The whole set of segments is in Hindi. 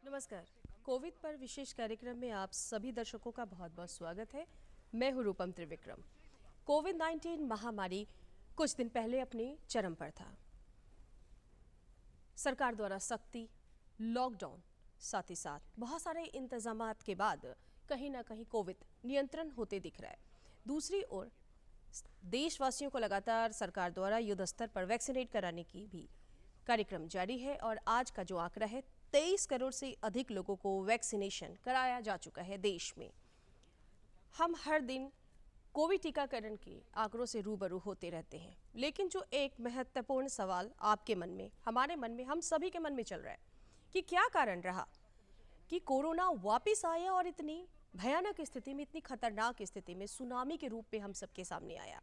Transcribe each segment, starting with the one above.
नमस्कार। कोविड पर विशेष कार्यक्रम में आप सभी दर्शकों का बहुत बहुत स्वागत है। मैं हूँ रूपम त्रिविक्रम। कोविड-19 महामारी कुछ दिन पहले अपने चरम पर था। सरकार द्वारा सख्ती, लॉकडाउन, साथ ही साथ बहुत सारे इंतजामात के बाद कहीं ना कहीं कोविड नियंत्रण होते दिख रहा है। दूसरी ओर देशवासियों को लगातार सरकार द्वारा युद्ध स्तर पर वैक्सीनेट कराने की भी कार्यक्रम जारी है और आज का जो आंकड़ा है 23 करोड़ से अधिक लोगों को वैक्सीनेशन कराया जा चुका है देश में। हम हर दिन कोविड टीकाकरण के आंकड़ों से रूबरू होते रहते हैं, लेकिन जो एक महत्वपूर्ण सवाल आपके मन में, हमारे मन में, हम सभी के मन में चल रहा है कि क्या कारण रहा कि कोरोना वापिस आया और इतनी भयानक स्थिति में, इतनी खतरनाक स्थिति में सुनामी के रूप में हम सबके सामने आया।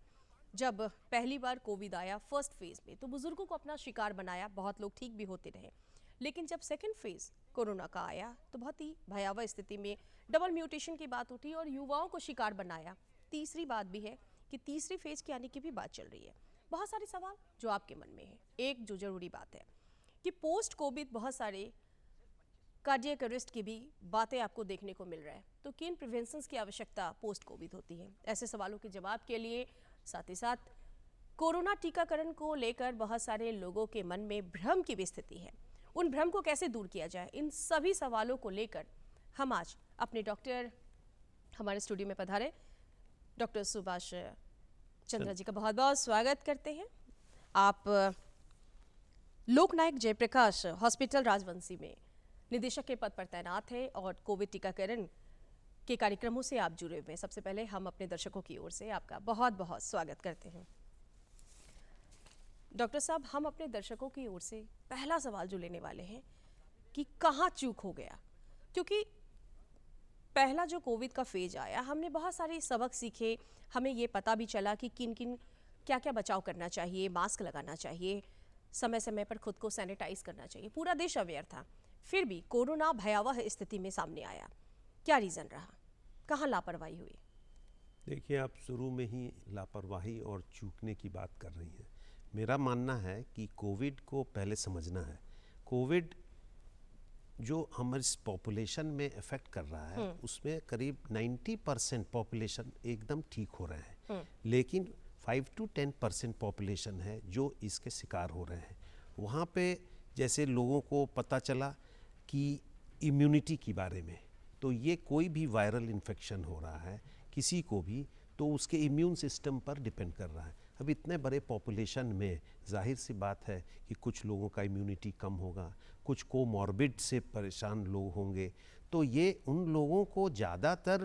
जब पहली बार कोविड आया फर्स्ट फेज में तो बुजुर्गों को अपना शिकार बनाया, बहुत लोग ठीक भी होते रहे। लेकिन जब सेकंड फेज कोरोना का आया तो बहुत ही भयावह स्थिति में डबल म्यूटेशन की बात उठी और युवाओं को शिकार बनाया। तीसरी बात भी है कि तीसरी फेज के आने की भी बात चल रही है। बहुत सारे सवाल जो आपके मन में है। एक जो जरूरी बात है कि पोस्ट कोविड बहुत सारे कार्डियक अरेस्ट की भी बातें आपको देखने को मिल रहा है। तो किन प्रिवेंशंस की आवश्यकता पोस्ट कोविड होती है? ऐसे सवालों के जवाब के लिए साथ ही साथ कोरोना टीकाकरण को लेकर बहुत सारे लोगों के मन में भ्रम की भी स्थिति है। उन भ्रम को कैसे दूर किया जाए, इन सभी सवालों को लेकर हम आज अपने डॉक्टर हमारे स्टूडियो में पधारे डॉक्टर सुभाष चंद्रा जी का बहुत बहुत स्वागत करते हैं। आप लोकनायक जयप्रकाश हॉस्पिटल राजवंशी में निदेशक के पद पर तैनात है और कोविड टीकाकरण के कार्यक्रमों से आप जुड़े हुए हैं। सबसे पहले हम अपने दर्शकों की ओर से आपका बहुत बहुत स्वागत करते हैं। डॉक्टर साहब, हम अपने दर्शकों की ओर से पहला सवाल जो लेने वाले हैं कि कहाँ चूक हो गया, क्योंकि पहला जो कोविड का फेज आया हमने बहुत सारे सबक सीखे। हमें ये पता भी चला कि किन किन क्या क्या बचाव करना चाहिए, मास्क लगाना चाहिए, समय समय पर खुद को सैनिटाइज करना चाहिए। पूरा देश अवेयर था, फिर भी कोरोना भयावह स्थिति में सामने आया। क्या रीज़न रहा, कहाँ लापरवाही हुई? देखिए, आप शुरू में ही लापरवाही और चूकने की बात कर रही हैं। मेरा मानना है कि कोविड को पहले समझना है। कोविड जो हमारी पॉपुलेशन में इफ़ेक्ट कर रहा है उसमें करीब 90% पॉपुलेशन एकदम ठीक हो रहे हैं, लेकिन 5 to 10% पॉपुलेशन है जो इसके शिकार हो रहे हैं। वहाँ पे जैसे लोगों को पता चला कि इम्यूनिटी के बारे में, तो ये कोई भी वायरल इन्फेक्शन हो रहा है किसी को भी तो उसके इम्यून सिस्टम पर डिपेंड कर रहा है। अब इतने बड़े पॉपुलेशन में जाहिर सी बात है कि कुछ लोगों का इम्यूनिटी कम होगा, कुछ कोमॉर्बिड से परेशान लोग होंगे, तो ये उन लोगों को ज़्यादातर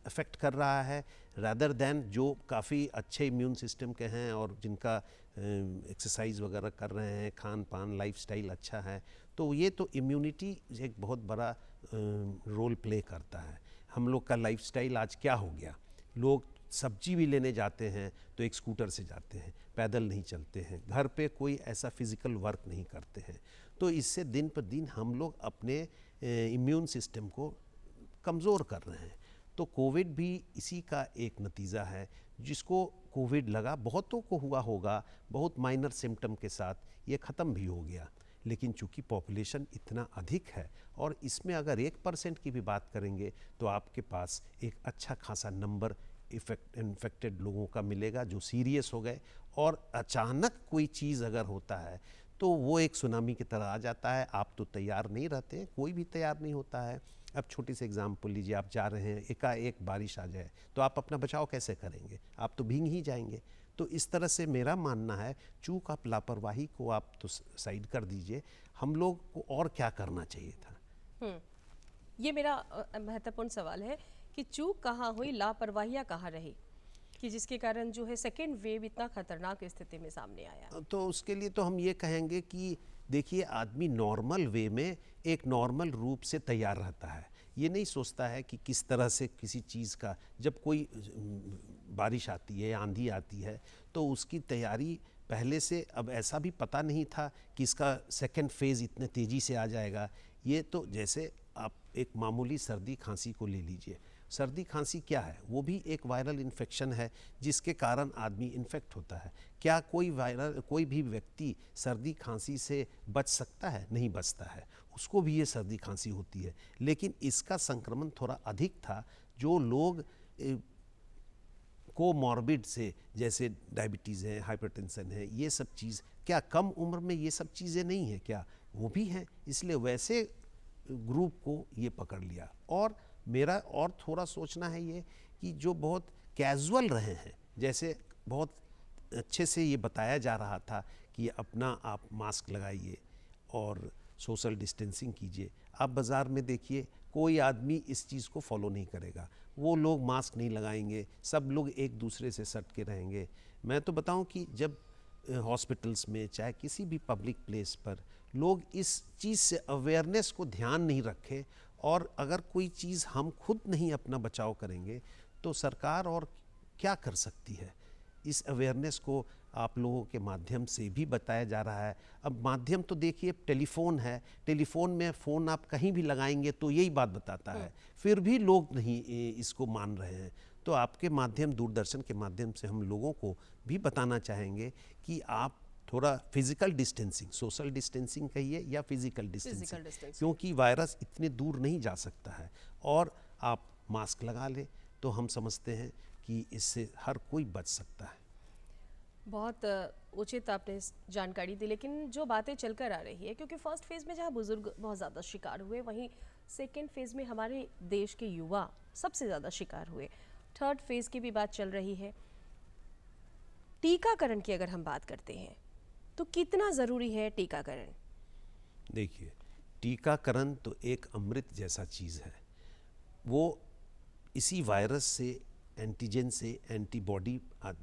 अफेक्ट कर रहा है रादर दैन जो काफ़ी अच्छे इम्यून सिस्टम के हैं और जिनका एक्सरसाइज वगैरह कर रहे हैं, खान पान लाइफस्टाइल अच्छा है। तो ये तो इम्यूनिटी एक बहुत बड़ा रोल प्ले करता है। हम लोग का लाइफस्टाइल आज क्या हो गया, लोग सब्जी भी लेने जाते हैं तो एक स्कूटर से जाते हैं, पैदल नहीं चलते हैं, घर पे कोई ऐसा फिज़िकल वर्क नहीं करते हैं। तो इससे दिन पर दिन हम लोग अपने इम्यून सिस्टम को कमज़ोर कर रहे हैं। तो कोविड भी इसी का एक नतीजा है। जिसको कोविड लगा, बहुतों को हुआ होगा, बहुत माइनर सिम्टम के साथ ये ख़त्म भी हो गया। लेकिन चूंकि पॉपुलेशन इतना अधिक है और इसमें अगर 1% की भी बात करेंगे तो आपके पास एक अच्छा खासा नंबर इन्फेक्टेड लोगों का मिलेगा जो सीरियस हो गए। और अचानक कोई चीज़ अगर होता है तो वो एक सुनामी की तरह आ जाता है। आप तो तैयार नहीं रहते, कोई भी तैयार नहीं होता है। अब छोटी सी एग्जाम्पल लीजिए, आप जा रहे हैं, एकाएक बारिश आ जाए तो आप अपना बचाव कैसे करेंगे? आप तो भीग ही जाएंगे। तो इस तरह से मेरा मानना है, चूक आप लापरवाही को आप तो साइड कर दीजिए, हम लोग को और क्या करना चाहिए था। ये मेरा महत्वपूर्ण सवाल है कि चूक कहाँ हुई, लापरवाहियाँ कहाँ रही कि जिसके कारण जो है सेकेंड वेव इतना खतरनाक स्थिति में सामने आया? तो उसके लिए तो हम ये कहेंगे कि देखिए, आदमी नॉर्मल वे में एक नॉर्मल रूप से तैयार रहता है। ये नहीं सोचता है कि किस तरह से किसी चीज़ का, जब कोई बारिश आती है, आंधी आती है, तो उसकी तैयारी पहले से, अब ऐसा भी पता नहीं था कि इसका सेकंड फेज़ इतने तेज़ी से आ जाएगा। ये तो जैसे आप एक मामूली सर्दी खांसी को ले लीजिए, सर्दी खांसी क्या है? वो भी एक वायरल इन्फेक्शन है जिसके कारण आदमी इन्फेक्ट होता है। क्या कोई भी व्यक्ति सर्दी खांसी से बच सकता है? नहीं बचता है, उसको भी ये सर्दी खांसी होती है। लेकिन इसका संक्रमण थोड़ा अधिक था। जो लोग कोमॉर्बिड से, जैसे डायबिटीज़ है, हाइपरटेंशन है, ये सब चीज़, क्या कम उम्र में ये सब चीज़ें नहीं है क्या? वो भी हैं। इसलिए वैसे ग्रुप को ये पकड़ लिया। और मेरा और थोड़ा सोचना है ये कि जो बहुत कैजुअल रहे हैं, जैसे बहुत अच्छे से ये बताया जा रहा था कि अपना आप मास्क लगाइए और सोशल डिस्टेंसिंग कीजिए। आप बाज़ार में देखिए, कोई आदमी इस चीज़ को फॉलो नहीं करेगा। वो लोग मास्क नहीं लगाएंगे, सब लोग एक दूसरे से सट के रहेंगे। मैं तो बताऊं कि जब हॉस्पिटल्स में, चाहे किसी भी पब्लिक प्लेस पर, लोग इस चीज़ से अवेयरनेस को ध्यान नहीं रखें, और अगर कोई चीज़ हम खुद नहीं अपना बचाव करेंगे तो सरकार और क्या कर सकती है? इस अवेयरनेस को आप लोगों के माध्यम से भी बताया जा रहा है। अब माध्यम तो देखिए, टेलीफोन है, टेलीफोन में फ़ोन आप कहीं भी लगाएंगे तो यही बात बताता है, फिर भी लोग नहीं इसको मान रहे हैं। तो आपके माध्यम, दूरदर्शन के माध्यम से हम लोगों को भी बताना चाहेंगे कि आप थोड़ा फिजिकल डिस्टेंसिंग, सोशल डिस्टेंसिंग कहिए या फिजिकल डिस्टेंसिंग, क्योंकि वायरस इतने दूर नहीं जा सकता है। और आप मास्क लगा लें तो हम समझते हैं कि इससे हर कोई बच सकता है। बहुत उचित आपने जानकारी दी। लेकिन जो बातें चलकर आ रही है, क्योंकि फर्स्ट फेज़ में जहां बुजुर्ग बहुत ज़्यादा शिकार हुए, वहीं सेकेंड फेज़ में हमारे देश के युवा सबसे ज़्यादा शिकार हुए। थर्ड फेज़ की भी बात चल रही है। टीकाकरण की अगर हम बात करते हैं तो कितना ज़रूरी है टीकाकरण? देखिए, टीकाकरण तो एक अमृत जैसा चीज़ है। वो इसी वायरस से, एंटीजन से एंटीबॉडी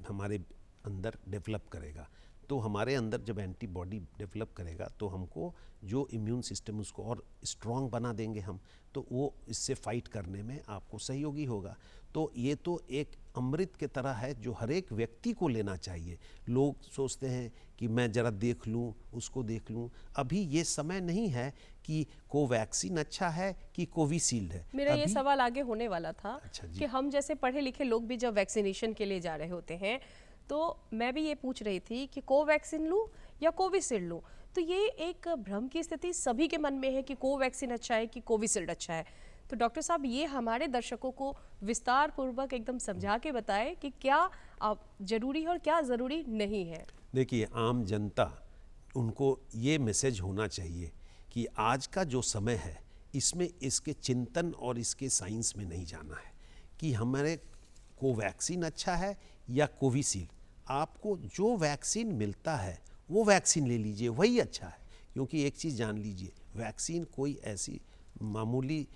हमारे अंदर डेवलप करेगा। तो हमारे अंदर जब एंटीबॉडी डेवलप करेगा तो हमको जो इम्यून सिस्टम, उसको और स्ट्रॉन्ग बना देंगे हम, तो वो इससे फाइट करने में आपको सहयोगी होगा। तो ये तो एक अमृत के तरह है जो हर एक व्यक्ति को लेना चाहिए। लोग सोचते हैं कि मैं ज़रा देख लूँ, उसको देख लूँ। अभी ये समय नहीं है कि कोवैक्सीन अच्छा है कि कोविशील्ड है। मेरा ये सवाल आगे होने वाला था। अच्छा जी। कि हम जैसे पढ़े लिखे लोग भी जब वैक्सीनेशन के लिए जा रहे होते हैं, तो मैं भी ये पूछ रही थी कि कोवैक्सीन लूँ या कोविशील्ड लूँ। तो ये एक भ्रम की स्थिति सभी के मन में है कि कोवैक्सीन अच्छा है कि कोविशील्ड अच्छा है। तो डॉक्टर साहब, ये हमारे दर्शकों को विस्तार पूर्वक एकदम समझा के बताएं कि क्या जरूरी है और क्या ज़रूरी नहीं है। देखिए, आम जनता, उनको ये मैसेज होना चाहिए कि आज का जो समय है, इसमें इसके चिंतन और इसके साइंस में नहीं जाना है कि हमारे कोवैक्सीन अच्छा है या कोविशील्ड। आपको जो वैक्सीन मिलता है वो वैक्सीन ले लीजिए, वही अच्छा है। क्योंकि एक चीज़ जान लीजिए, वैक्सीन कोई ऐसी मामूली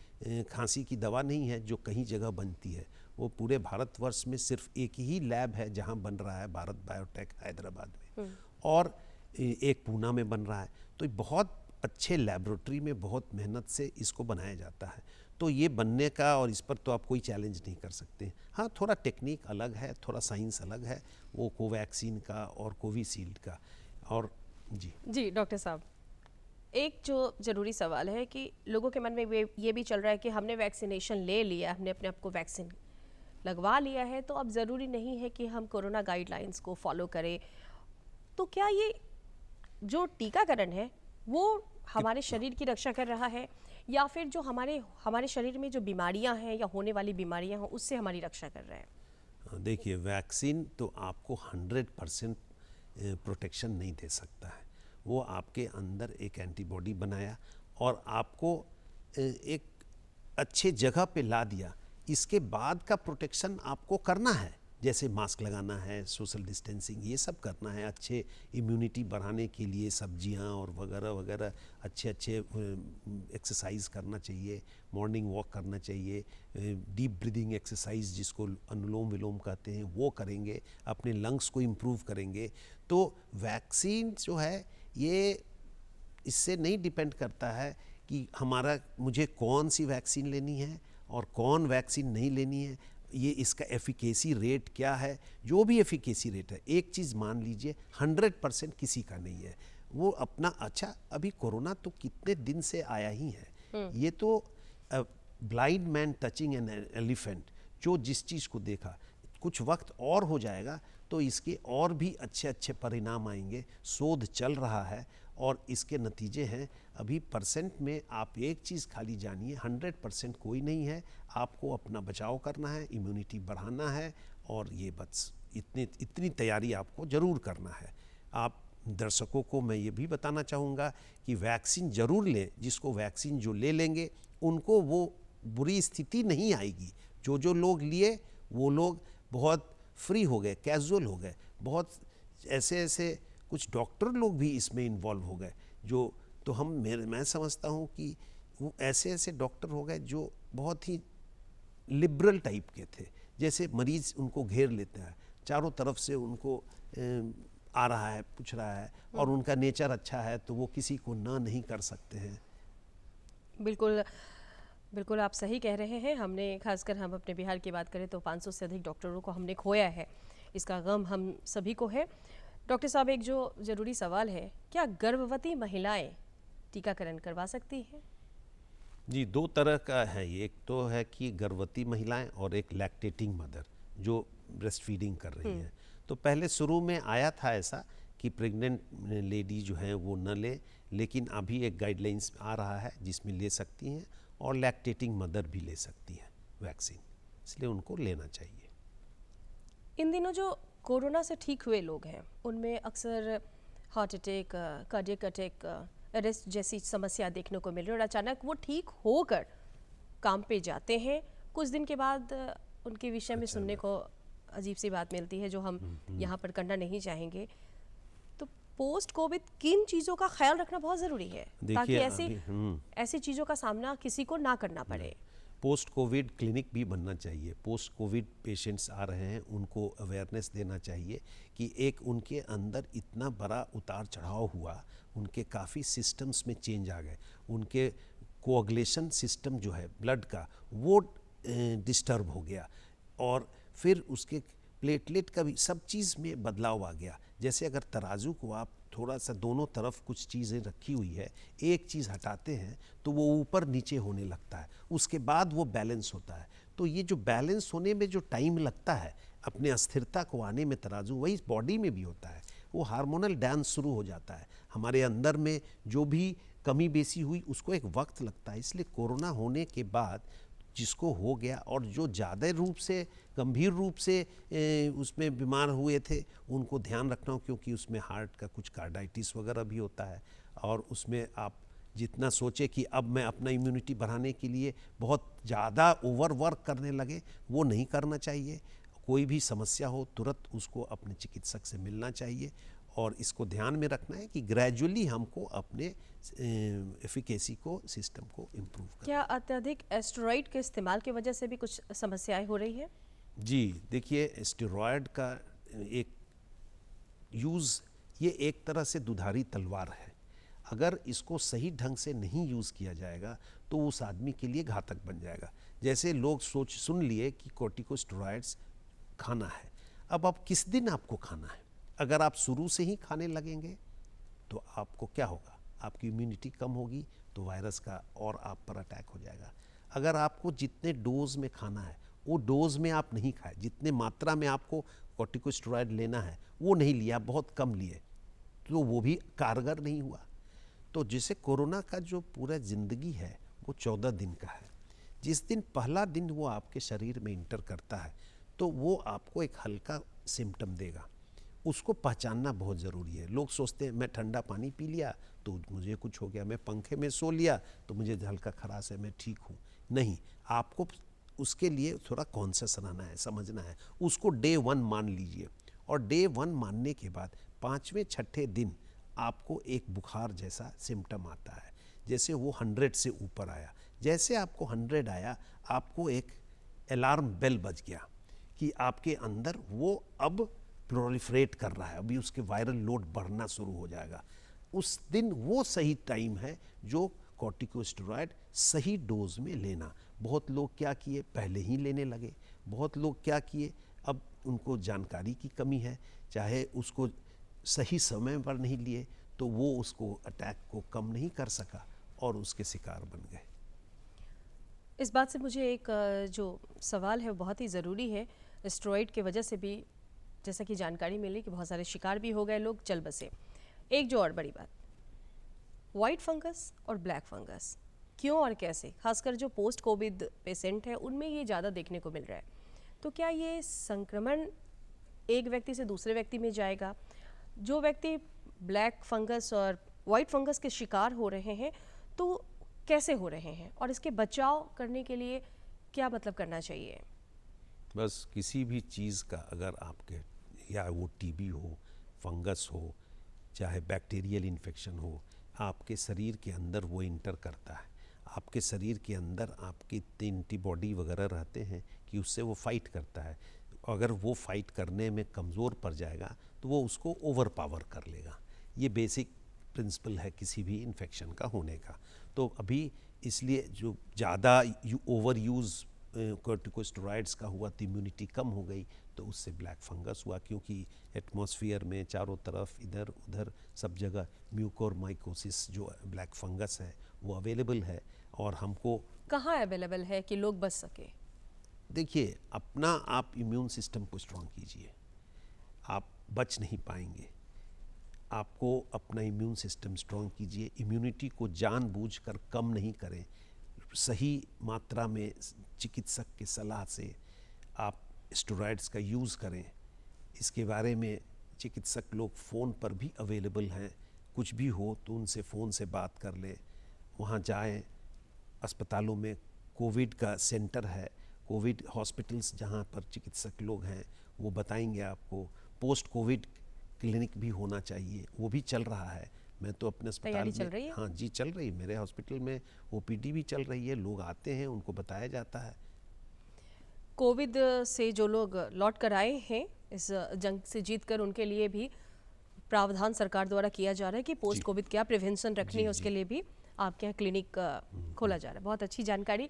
खांसी की दवा नहीं है जो कहीं जगह बनती है। वो पूरे भारतवर्ष में सिर्फ एक ही लैब है जहां बन रहा है, भारत बायोटेक हैदराबाद में, और एक पूना में बन रहा है। तो बहुत अच्छे लैबोरेटरी में बहुत मेहनत से इसको बनाया जाता है। तो ये बनने का, और इस पर तो आप कोई चैलेंज नहीं कर सकते। हाँ, थोड़ा टेक्निक अलग है, थोड़ा साइंस अलग है, वो कोवैक्सीन का और कोविशील्ड का। और जी डॉक्टर साहब, एक जो ज़रूरी सवाल है कि लोगों के मन में ये भी चल रहा है कि हमने वैक्सीनेशन ले लिया, हमने अपने आप को वैक्सीन लगवा लिया है, तो अब ज़रूरी नहीं है कि हम कोरोना गाइडलाइंस को फॉलो करें। तो क्या ये जो टीकाकरण है वो हमारे शरीर की रक्षा कर रहा है, या फिर जो हमारे शरीर में जो बीमारियां हैं या होने वाली बीमारियां हैं उससे हमारी रक्षा कर रहा है? देखिए, वैक्सीन तो आपको 100% प्रोटेक्शन नहीं दे सकता है। वो आपके अंदर एक एंटीबॉडी बनाया और आपको एक अच्छे जगह पे ला दिया। इसके बाद का प्रोटेक्शन आपको करना है, जैसे मास्क लगाना है, सोशल डिस्टेंसिंग, ये सब करना है। अच्छे इम्यूनिटी बढ़ाने के लिए सब्जियां और वगैरह वगैरह, अच्छे एक्सरसाइज करना चाहिए, मॉर्निंग वॉक करना चाहिए, डीप ब्रीदिंग एक्सरसाइज जिसको अनुलोम विलोम कहते हैं वो करेंगे, अपने लंग्स को इम्प्रूव करेंगे। तो वैक्सीन जो है ये इससे नहीं डिपेंड करता है कि मुझे कौन सी वैक्सीन लेनी है और कौन वैक्सीन नहीं लेनी है, ये इसका एफिकेसी रेट क्या है। जो भी एफिकेसी रेट है, एक चीज़ मान लीजिए, 100% किसी का नहीं है। वो अपना, अच्छा अभी कोरोना तो कितने दिन से आया ही है, ये तो blind man touching an elephant, जो जिस चीज़ को देखा, कुछ वक्त और हो जाएगा तो इसके और भी अच्छे अच्छे परिणाम आएंगे। शोध चल रहा है और इसके नतीजे हैं। अभी परसेंट में आप एक चीज़ खाली जानिए, 100% कोई नहीं है। आपको अपना बचाव करना है, इम्यूनिटी बढ़ाना है, और ये बस इतनी तैयारी आपको ज़रूर करना है। आप दर्शकों को मैं ये भी बताना चाहूँगा कि वैक्सीन ज़रूर लें। जिसको वैक्सीन जो ले लेंगे उनको वो बुरी स्थिति नहीं आएगी। जो लोग लिए वो लोग बहुत फ्री हो गए, कैजुअल हो गए। बहुत ऐसे कुछ डॉक्टर लोग भी इसमें इन्वॉल्व हो गए, जो तो मैं समझता हूँ कि वो ऐसे डॉक्टर हो गए जो बहुत ही लिबरल टाइप के थे। जैसे मरीज उनको घेर लेता है, चारों तरफ से उनको आ रहा है, पूछ रहा है, और उनका नेचर अच्छा है तो वो किसी को ना नहीं कर सकते हैं। बिल्कुल बिल्कुल, आप सही कह रहे हैं। हमने खासकर हम अपने बिहार की बात करें तो 500 से अधिक डॉक्टरों को हमने खोया है। इसका गम हम सभी को है। डॉक्टर साहब, एक जो ज़रूरी सवाल है, क्या गर्भवती महिलाएं टीकाकरण करवा सकती हैं? जी, दो तरह का है ये। एक तो है कि गर्भवती महिलाएं और एक लैक्टेटिंग मदर जो ब्रेस्ट फीडिंग कर रही हैं। तो पहले शुरू में आया था ऐसा कि प्रेग्नेंट लेडी जो है वो न ले, लेकिन अभी एक गाइडलाइंस आ रहा है जिसमें ले सकती हैं, और लैक्टेटिंग मदर भी ले सकती हैं वैक्सीन, इसलिए उनको लेना चाहिए। इन दिनों जो कोरोना से ठीक हुए लोग हैं उनमें अक्सर heart attack, cardiac attack, arrest जैसी समस्या देखने को मिल रही है, और अचानक वो ठीक होकर काम पे जाते हैं। कुछ दिन के बाद उनके विषय में सुनने को अजीब सी बात मिलती है जो हम यहाँ पर करना नहीं चाहेंगे। तो पोस्ट कोविड किन चीज़ों का ख्याल रखना बहुत ज़रूरी है ताकि ऐसी चीज़ों का सामना किसी को ना करना पड़े? पोस्ट कोविड क्लिनिक भी बनना चाहिए। पोस्ट कोविड पेशेंट्स आ रहे हैं, उनको अवेयरनेस देना चाहिए कि एक उनके अंदर इतना बड़ा उतार चढ़ाव हुआ, उनके काफ़ी सिस्टम्स में चेंज आ गए, उनके कोअगुलेशन सिस्टम जो है ब्लड का वो डिस्टर्ब हो गया, और फिर उसके प्लेटलेट का भी सब चीज़ में बदलाव आ गया। जैसे अगर तराजू को आप थोड़ा सा दोनों तरफ कुछ चीज़ें रखी हुई है, एक चीज़ हटाते हैं तो वो ऊपर नीचे होने लगता है, उसके बाद वो बैलेंस होता है। तो ये जो बैलेंस होने में जो टाइम लगता है, अपने अस्थिरता को आने में तराजू, वही बॉडी में भी होता है। वो हार्मोनल डांस शुरू हो जाता है हमारे अंदर में, जो भी कमी बेसी हुई उसको एक वक्त लगता है। इसलिए कोरोना होने के बाद जिसको हो गया और जो ज़्यादा रूप से गंभीर रूप से उसमें बीमार हुए थे, उनको ध्यान रखना हो, क्योंकि उसमें हार्ट का कुछ कार्डाइटिस वगैरह भी होता है, और उसमें आप जितना सोचे कि अब मैं अपना इम्यूनिटी बढ़ाने के लिए बहुत ज़्यादा ओवर वर्क करने लगे, वो नहीं करना चाहिए। कोई भी समस्या हो तुरंत उसको अपने चिकित्सक से मिलना चाहिए, और इसको ध्यान में रखना है कि ग्रेजुअली हमको अपने एफिकेसी को, सिस्टम को इम्प्रूव करना। क्या अत्यधिक एस्टेरॉइड के इस्तेमाल की वजह से भी कुछ समस्याएं हो रही है? जी देखिए, स्टेरॉयड का एक यूज़, ये एक तरह से दुधारी तलवार है। अगर इसको सही ढंग से नहीं यूज़ किया जाएगा तो उस आदमी के लिए घातक बन जाएगा। जैसे लोग सुन लिए कि कॉर्टिकोस्टेरॉइड्स खाना है, अब किस दिन आपको खाना है? अगर आप शुरू से ही खाने लगेंगे तो आपको क्या होगा? आपकी इम्यूनिटी कम होगी तो वायरस का और आप पर अटैक हो जाएगा। अगर आपको जितने डोज में खाना है वो डोज में आप नहीं खाए, जितने मात्रा में आपको कॉर्टिकोस्टेरॉइड लेना है वो नहीं लिया, बहुत कम लिए, तो वो भी कारगर नहीं हुआ। तो जैसे कोरोना का जो पूरा ज़िंदगी है वो 14 दिन का है। जिस दिन पहला दिन वो आपके शरीर में इंटर करता है तो वो आपको एक हल्का सिम्टम देगा, उसको पहचानना बहुत ज़रूरी है। लोग सोचते हैं मैं ठंडा पानी पी लिया तो मुझे कुछ हो गया, मैं पंखे में सो लिया तो मुझे हल्का खराश है, मैं ठीक हूँ। नहीं, आपको उसके लिए थोड़ा कॉन्शियस रहना है, समझना है। उसको डे 1 मान लीजिए, और डे 1 मानने के बाद 5वें 6ठे दिन आपको एक बुखार जैसा सिम्टम आता है। जैसे वो 100 से ऊपर आया, जैसे आपको 100 आया, आपको एक अलार्म बेल बज गया कि आपके अंदर वो अब प्रोलिफरेट कर रहा है, अभी उसके वायरल लोड बढ़ना शुरू हो जाएगा। उस दिन वो सही टाइम है जो कॉर्टिकोस्टेरॉइड सही डोज में लेना। बहुत लोग क्या किए, पहले ही लेने लगे। बहुत लोग क्या किए, अब उनको जानकारी की कमी है, चाहे उसको सही समय पर नहीं लिए तो वो उसको अटैक को कम नहीं कर सका और उसके शिकार बन गए। इस बात से मुझे एक जो सवाल है वो बहुत ही ज़रूरी है। स्टेरॉइड की वजह से भी जैसा कि जानकारी मिली कि बहुत सारे शिकार भी हो गए, लोग चल बसे। एक जो और बड़ी बात, वाइट फंगस और ब्लैक फंगस क्यों और कैसे, खासकर जो पोस्ट कोविड पेशेंट है उनमें ये ज़्यादा देखने को मिल रहा है। तो क्या ये संक्रमण एक व्यक्ति से दूसरे व्यक्ति में जाएगा? जो व्यक्ति ब्लैक फंगस और वाइट फंगस के शिकार हो रहे हैं तो कैसे हो रहे हैं, और इसके बचाव करने के लिए क्या मतलब करना चाहिए? बस किसी भी चीज़ का अगर आपके, या वो टीबी हो, फंगस हो, चाहे बैक्टीरियल इन्फेक्शन हो, आपके शरीर के अंदर वो इंटर करता है। आपके शरीर के अंदर आपकी एंटीबॉडी वगैरह रहते हैं कि उससे वो फाइट करता है। अगर वो फाइट करने में कमज़ोर पड़ जाएगा तो वो उसको ओवर पावर कर लेगा। ये बेसिक प्रिंसिपल है किसी भी इन्फेक्शन का होने का। तो अभी इसलिए जो ज़्यादा ओवर यूज़ कॉर्टिकोस्टेरॉइड्स का हुआ तो इम्यूनिटी कम हो गई, तो उससे ब्लैक फंगस हुआ, क्योंकि एटमॉस्फेयर में चारों तरफ इधर उधर सब जगह म्यूकोरमाइकोसिस जो ब्लैक फंगस है वो अवेलेबल है। और हमको कहाँ अवेलेबल है कि लोग बच सके? देखिए, अपना आप इम्यून सिस्टम को स्ट्रॉन्ग कीजिए, आप बच नहीं पाएंगे। आपको अपना इम्यून सिस्टम स्ट्रॉन्ग कीजिए, इम्यूनिटी को जानबूझकर कम नहीं करें, सही मात्रा में चिकित्सक की सलाह से आप स्टेरॉइड्स का यूज़ करें। इसके बारे में चिकित्सक लोग फ़ोन पर भी अवेलेबल हैं, कुछ भी हो तो उनसे फ़ोन से बात कर लें, वहाँ जाएं। अस्पतालों में कोविड का सेंटर है, कोविड हॉस्पिटल्स जहाँ पर चिकित्सक लोग हैं वो बताएंगे आपको। पोस्ट कोविड क्लिनिक भी होना चाहिए, वो भी चल रहा है। मैं तो अपने अस्पताल तैयारी में, चल रही है? हाँ जी चल रही है, मेरे हॉस्पिटल में ओपीडी भी चल रही है, लोग आते हैं, उनको बताया जाता है। कोविड से जो लोग लौट कर आए हैं इस जंग से जीतकर, उनके लिए भी प्रावधान सरकार द्वारा किया जा रहा है कि पोस्ट कोविड क्या प्रिवेंशन रखनी है, उसके लिए भी आपके यहाँ क्लिनिक खोला जा रहा है। बहुत अच्छी जानकारी।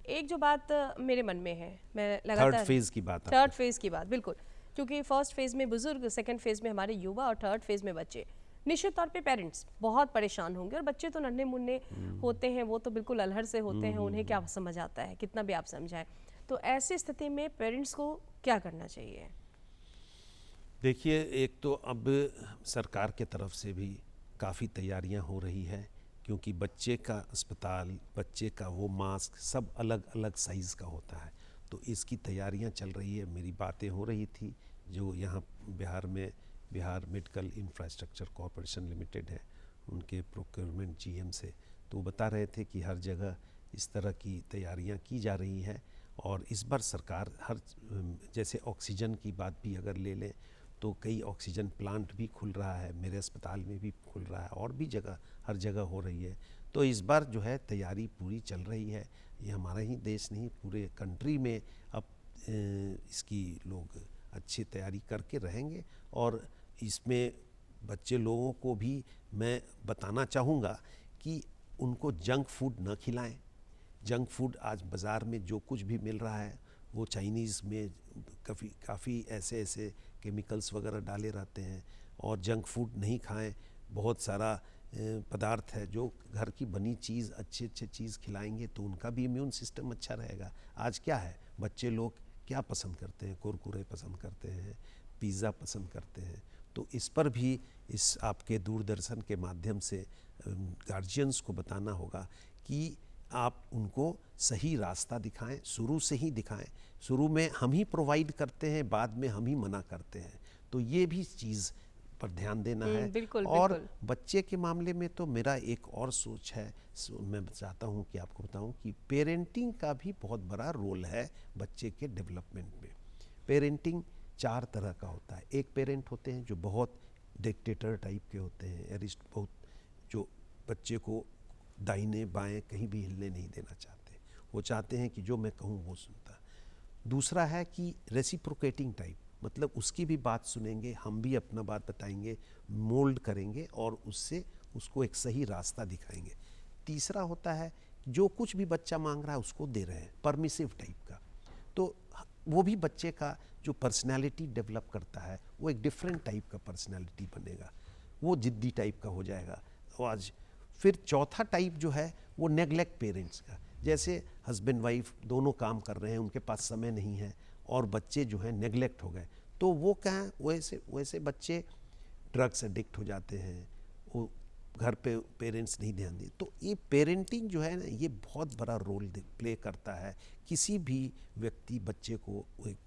एक जो बात मेरे मन में है, मैं लगातार थर्ड फेज़ की बात, थर्ड फेज़ की बात, बिल्कुल, क्योंकि फर्स्ट फेज़ में बुजुर्ग, सेकंड फेज़ में हमारे युवा और थर्ड फेज़ में बच्चे। निश्चित तौर पे पेरेंट्स बहुत परेशान होंगे, और बच्चे तो नन्हे मुन्ने होते हैं, वो तो बिल्कुल अलहर से होते हैं, उन्हें क्या समझ आता है, कितना भी आप समझाएं। तो ऐसी स्थिति में पेरेंट्स को क्या करना चाहिए? देखिए, एक तो अब सरकार के तरफ से भी काफ़ी तैयारियां हो रही है, क्योंकि बच्चे का अस्पताल, बच्चे का वो मास्क सब अलग अलग साइज़ का होता है, तो इसकी तैयारियां चल रही है। मेरी बातें हो रही थी जो यहाँ बिहार में Bihar medical infrastructure corporation limited है, उनके प्रोक्योरमेंट जीएम से, तो वो बता रहे थे कि हर जगह इस तरह की तैयारियां की जा रही हैं। और इस बार सरकार हर, जैसे ऑक्सीजन की बात भी अगर ले लें तो कई ऑक्सीजन प्लांट भी खुल रहा है, मेरे अस्पताल में भी खुल रहा है, और भी जगह, हर जगह हो रही है। तो इस बार जो है तैयारी पूरी चल रही है। ये हमारा ही देश नहीं, पूरे कंट्री में अब इसकी लोग अच्छी तैयारी करके रहेंगे। और इसमें बच्चे लोगों को भी मैं बताना चाहूँगा कि उनको जंक फूड न खिलाएं। जंक फूड आज बाज़ार में जो कुछ भी मिल रहा है वो चाइनीज़ में काफ़ी ऐसे केमिकल्स वगैरह डाले रहते हैं। और जंक फूड नहीं खाएं, बहुत सारा पदार्थ है जो घर की बनी चीज़, अच्छे चीज़ खिलाएंगे तो उनका भी इम्यून सिस्टम अच्छा रहेगा। आज क्या है, बच्चे लोग क्या पसंद करते हैं, कुरकुरे पसंद करते हैं, पिज़्ज़ा पसंद करते हैं। तो इस पर भी इस आपके दूरदर्शन के माध्यम से गार्जियंस को बताना होगा कि आप उनको सही रास्ता दिखाएं, शुरू से ही दिखाएं। शुरू में हम ही प्रोवाइड करते हैं, बाद में हम ही मना करते हैं, तो ये भी चीज़ पर ध्यान देना है। बिल्कुल, और बिल्कुल। बच्चे के मामले में तो मेरा एक और सोच है, मैं चाहता हूँ कि आपको बताऊँ कि पेरेंटिंग का भी बहुत बड़ा रोल है बच्चे के डेवलपमेंट में। पेरेंटिंग 4 तरह का होता है। एक पेरेंट होते हैं जो बहुत डिक्टेटर टाइप के होते हैं, एरिस्ट, बहुत जो बच्चे को दाहिने बाएं कहीं भी हिलने नहीं देना चाहते, वो चाहते हैं कि जो मैं कहूँ वो सुनता। दूसरा है कि रेसिप्रोकेटिंग टाइप, मतलब उसकी भी बात सुनेंगे, हम भी अपना बात बताएंगे, मोल्ड करेंगे और उससे उसको एक सही रास्ता दिखाएंगे। तीसरा होता है जो कुछ भी बच्चा मांग रहा है उसको दे रहे हैं, परमिसिव टाइप का। तो वो भी बच्चे का जो पर्सनैलिटी डेवलप करता है वो एक डिफरेंट टाइप का पर्सनैलिटी बनेगा, वो जिद्दी टाइप का हो जाएगा। आज फिर चौथा टाइप जो है वो नेग्लेक्ट पेरेंट्स का, जैसे हस्बैंड वाइफ दोनों काम कर रहे हैं, उनके पास समय नहीं है और बच्चे जो हैं नेग्लेक्ट हो गए, तो वो क्या है, वैसे वैसे बच्चे ड्रग्स एडिक्ट हो जाते हैं, वो घर पे पेरेंट्स नहीं ध्यान दें। तो ये पेरेंटिंग जो है ना, ये बहुत बड़ा रोल प्ले करता है किसी भी व्यक्ति बच्चे को एक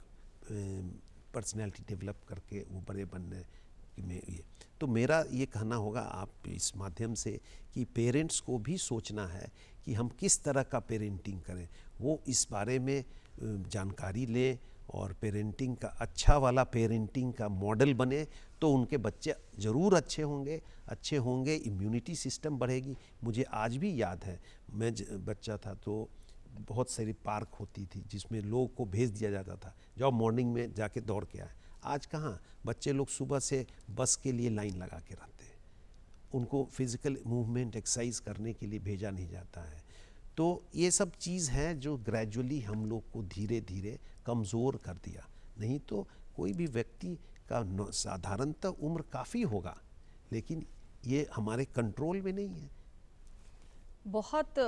पर्सनैलिटी डेवलप करके वो बड़े बनने में। ये तो मेरा ये कहना होगा आप इस माध्यम से कि पेरेंट्स को भी सोचना है कि हम किस तरह का पेरेंटिंग करें, वो इस बारे में जानकारी लें और पेरेंटिंग का अच्छा वाला पेरेंटिंग का मॉडल बने, तो उनके बच्चे ज़रूर अच्छे होंगे, इम्यूनिटी सिस्टम बढ़ेगी। मुझे आज भी याद है, मैं बच्चा था तो बहुत सारी पार्क होती थी जिसमें लोगों को भेज दिया जाता था, जाओ मॉर्निंग में जाके दौड़ के आए। आज कहाँ, बच्चे लोग सुबह से बस के लिए लाइन लगा के रहते हैं, उनको फिज़िकल मूवमेंट एक्सरसाइज करने के लिए भेजा नहीं जाता है। तो ये सब चीज़ है जो ग्रेजुअली हम लोग को धीरे धीरे कमज़ोर कर दिया। नहीं तो कोई भी व्यक्ति का साधारणतः उम्र काफ़ी होगा, लेकिन ये हमारे कंट्रोल में नहीं है। बहुत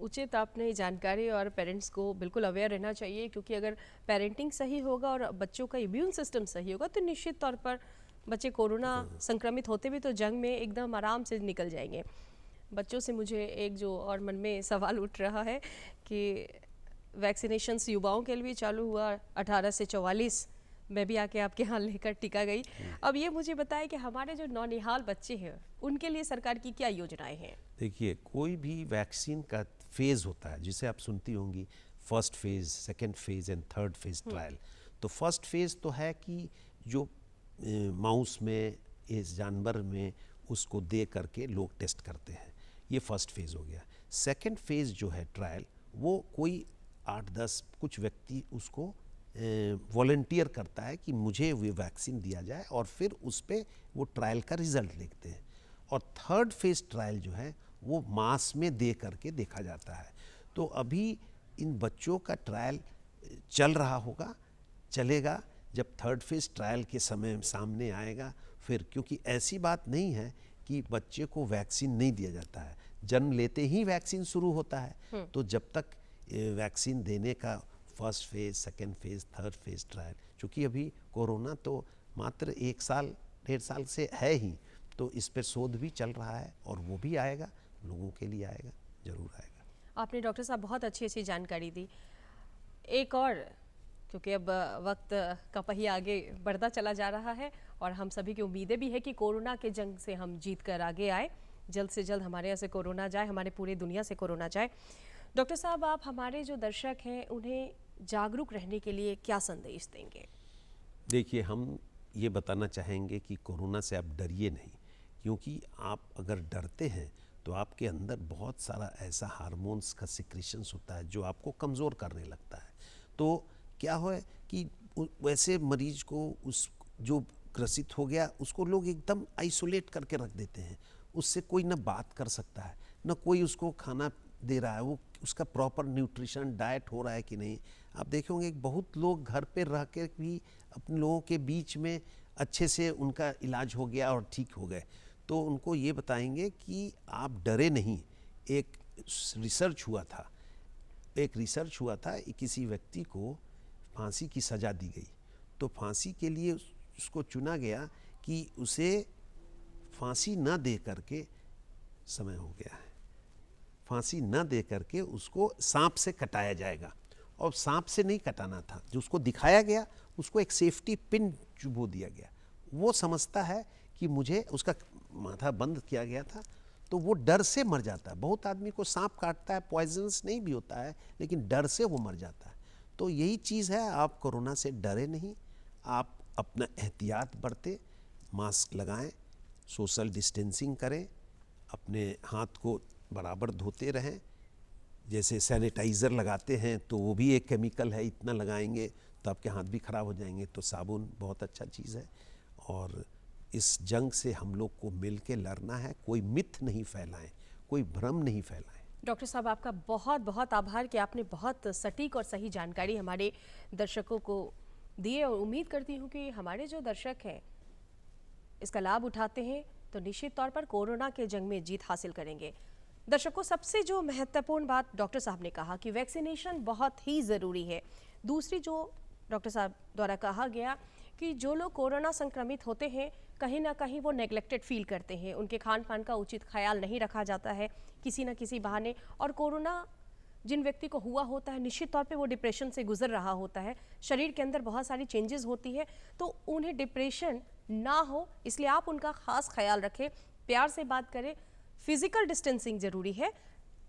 उचित आपने जानकारी, और पेरेंट्स को बिल्कुल अवेयर रहना चाहिए, क्योंकि अगर पेरेंटिंग सही होगा और बच्चों का इम्यून सिस्टम सही होगा तो निश्चित तौर पर बच्चे कोरोना संक्रमित होते भी तो जंग में एकदम आराम से निकल जाएंगे। बच्चों से मुझे एक जो और मन में सवाल उठ रहा है कि वैक्सीनेशंस युवाओं के लिए भी चालू हुआ, 18 से 44 मैं भी आके आपके यहाँ लेकर टीका गई। अब ये मुझे बताएं कि हमारे जो नौनिहाल बच्चे हैं उनके लिए सरकार की क्या योजनाएं हैं? देखिए, कोई भी वैक्सीन का फेज़ होता है जिसे आप सुनती होंगी, first phase, second phase and third phase trial. तो फर्स्ट फेज़ तो है कि जो माउस में, इस जानवर में उसको दे करके लोग टेस्ट करते हैं, ये फर्स्ट फेज़ हो गया। सेकंड फेज़ जो है ट्रायल, वो कोई 8-10 कुछ व्यक्ति उसको वॉलंटियर करता है कि मुझे वो वैक्सीन दिया जाए, और फिर उस पर वो ट्रायल का रिजल्ट लिखते हैं। और थर्ड फेज़ ट्रायल जो है वो मास में दे करके देखा जाता है। तो अभी इन बच्चों का ट्रायल चल रहा होगा, चलेगा, जब थर्ड फेज़ ट्रायल के समय सामने आएगा फिर, क्योंकि ऐसी बात नहीं है कि बच्चे को वैक्सीन नहीं दिया जाता है, जन्म लेते ही वैक्सीन शुरू होता है। तो जब तक वैक्सीन देने का first phase, second phase, third phase trial, चूँकि अभी कोरोना तो मात्र 1 साल 1.5 साल से है ही, तो इस पर शोध भी चल रहा है और वो भी आएगा, लोगों के लिए आएगा, ज़रूर आएगा। आपने डॉक्टर साहब बहुत अच्छी अच्छी जानकारी दी। एक और, क्योंकि अब वक्त का पहिया आगे बढ़ता चला जा रहा है और हम सभी की उम्मीदें भी है कि कोरोना के जंग से हम जीत कर आगे आए, जल्द से जल्द हमारे यहाँ से कोरोना जाए, हमारे पूरे दुनिया से कोरोना जाए। डॉक्टर साहब, आप हमारे जो दर्शक हैं उन्हें जागरूक रहने के लिए क्या संदेश देंगे? देखिए, हम ये बताना चाहेंगे कि कोरोना से आप डरिए नहीं, क्योंकि आप अगर डरते हैं तो आपके अंदर बहुत सारा ऐसा हार्मोन्स का सिक्रेशंस होता है जो आपको कमज़ोर करने लगता है। तो क्या हो कि वैसे मरीज को, उस जो ग्रसित हो गया, उसको लोग एकदम आइसोलेट करके रख देते हैं, उससे कोई ना बात कर सकता है, ना कोई उसको खाना दे रहा है, वो उसका प्रॉपर न्यूट्रिशन डाइट हो रहा है कि नहीं। आप देखे होंगे बहुत लोग घर पे रह के भी अपने लोगों के बीच में अच्छे से उनका इलाज हो गया और ठीक हो गए। तो उनको ये बताएंगे कि आप डरे नहीं। एक रिसर्च हुआ था, किसी व्यक्ति को फांसी की सज़ा दी गई, तो फांसी के लिए उसको चुना गया कि उसे फांसी न दे करके, समय हो गया है, फांसी न दे करके उसको सांप से कटाया जाएगा, और सांप से नहीं कटाना था, जो उसको दिखाया गया उसको एक सेफ्टी पिन चुभो दिया गया। वो समझता है कि मुझे, उसका माथा बंद किया गया था, तो वो डर से मर जाता है। बहुत आदमी को सांप काटता है, पॉइजनस नहीं भी होता है, लेकिन डर से वो मर जाता है। तो यही चीज़ है, आप कोरोना से डरे नहीं, आप अपना एहतियात बरतें, मास्क लगाएं, सोशल डिस्टेंसिंग करें, अपने हाथ को बराबर धोते रहें। जैसे सैनिटाइज़र लगाते हैं तो वो भी एक केमिकल है, इतना लगाएंगे तो आपके हाथ भी ख़राब हो जाएंगे। तो साबुन बहुत अच्छा चीज़ है, और इस जंग से हम लोग को मिल के लड़ना है। कोई मिथ नहीं फैलाएं, कोई भ्रम नहीं फैलाएं। डॉक्टर साहब, आपका बहुत बहुत आभार कि आपने बहुत सटीक और सही जानकारी हमारे दर्शकों को दी है, और उम्मीद करती हूँ कि हमारे जो दर्शक हैं इसका लाभ उठाते हैं तो निश्चित तौर पर कोरोना के जंग में जीत हासिल करेंगे। दर्शकों, सबसे जो महत्वपूर्ण बात डॉक्टर साहब ने कहा कि वैक्सीनेशन बहुत ही ज़रूरी है। दूसरी जो डॉक्टर साहब द्वारा कहा गया कि जो लोग कोरोना संक्रमित होते हैं कहीं ना कहीं वो नेग्लेक्टेड फील करते हैं, उनके खान पान का उचित ख्याल नहीं रखा जाता है किसी न किसी बहाने, और कोरोना जिन व्यक्ति को हुआ होता है निश्चित तौर पे वो डिप्रेशन से गुजर रहा होता है, शरीर के अंदर बहुत सारी चेंजेस होती है, तो उन्हें डिप्रेशन ना हो इसलिए आप उनका खास ख्याल रखें, प्यार से बात करें, फिजिकल डिस्टेंसिंग ज़रूरी है,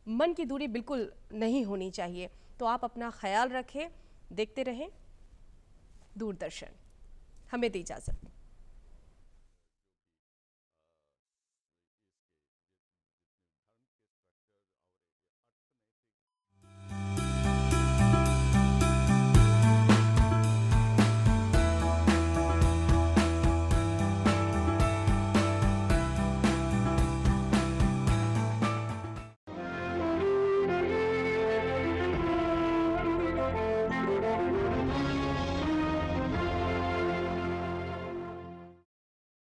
मन की दूरी बिल्कुल नहीं होनी चाहिए। तो आप अपना ख्याल रखें, देखते रहें दूरदर्शन। हमें दी इजाज़त।